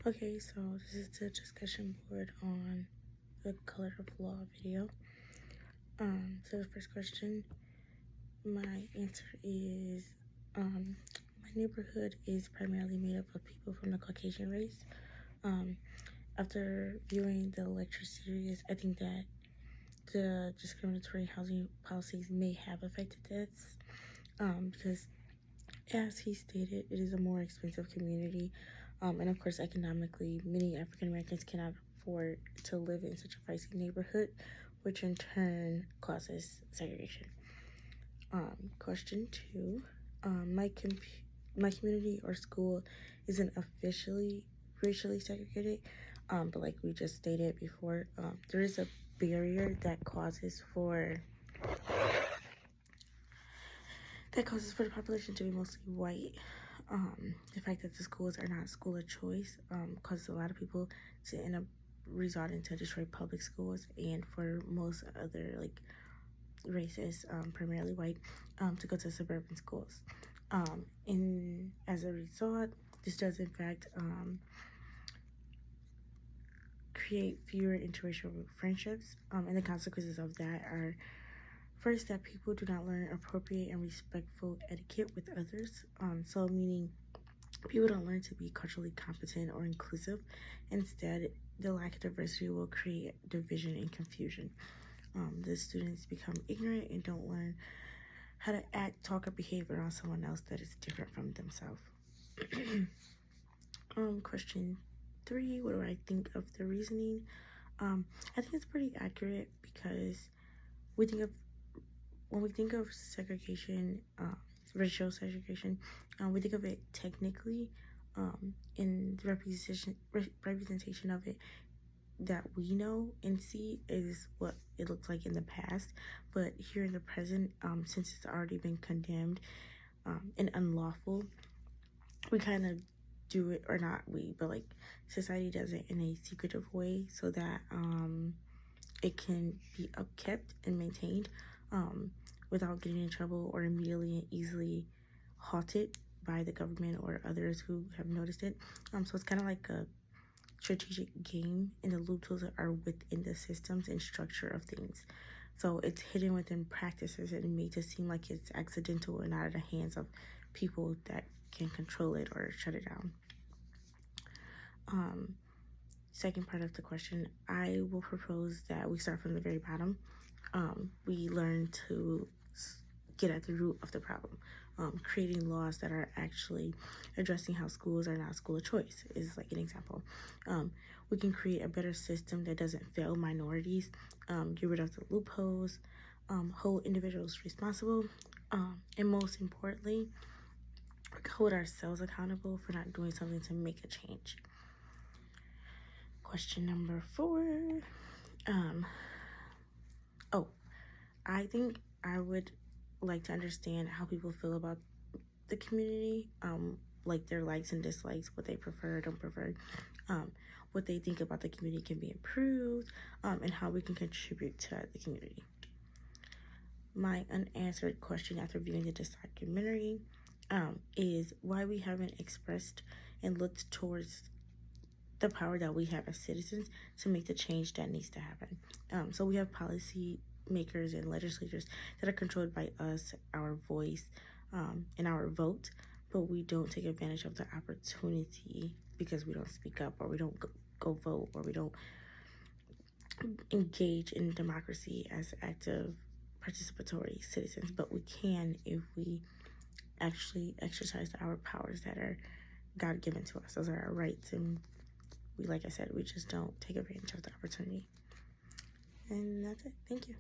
Okay, so this is the discussion board on the Color of Law video. So the first question, my answer is, my neighborhood is primarily made up of people from the Caucasian race. After viewing the lecture series, I think that the discriminatory housing policies may have affected this, because as he stated, it is a more expensive community. And of course, economically, many African Americans cannot afford to live in such a pricey neighborhood, which in turn causes segregation. Question 2, my community or school isn't officially racially segregated, but like we just stated before, there is a barrier that causes for the population to be mostly white. The fact that the schools are not school of choice causes a lot of people to end up resorting to Detroit public schools, and for most other like races, primarily white, to go to suburban schools. And as a result, this does in fact create fewer interracial friendships, and the consequences of that are, first, that people do not learn appropriate and respectful etiquette with others. So meaning people don't learn to be culturally competent or inclusive. Instead, the lack of diversity will create division and confusion. The students become ignorant and don't learn how to act, talk, or behave around someone else that is different from themselves. Question 3, what do I think of the reasoning? I think it's pretty accurate, because when we think of segregation, racial segregation, we think of it technically, in the representation of it that we know and see is what it looks like in the past. But here in the present, since it's already been condemned and unlawful, we kind of do it, or not we, but like society does it in a secretive way so that it can be upkept and maintained without getting in trouble or immediately and easily halted by the government or others who have noticed it. So it's kind of like a strategic game, and the loopholes are within the systems and structure of things. So it's hidden within practices and made to seem like it's accidental and out of the hands of people that can control it or shut it down. Second part of the question, I will propose that we start from the very bottom. We learn to get at the root of the problem. Creating laws that are actually addressing how schools are not school of choice is like an example. We can create a better system that doesn't fail minorities, get rid of the loopholes, hold individuals responsible, and most importantly, hold ourselves accountable for not doing something to make a change. Question number 4. I think I would like to understand how people feel about the community, like their likes and dislikes, what they prefer, don't prefer, what they think about the community can be improved, and how we can contribute to the community. My unanswered question after viewing the documentary is why we haven't expressed and looked towards the power that we have as citizens to make the change that needs to happen. So we have policy makers and legislators that are controlled by us, our voice, and our vote, but we don't take advantage of the opportunity because we don't speak up, or we don't go vote, or we don't engage in democracy as active participatory citizens. But we can if we actually exercise our powers that are God-given to us. Those are our rights, and we, like I said, we just don't take advantage of the opportunity. And that's it. Thank you.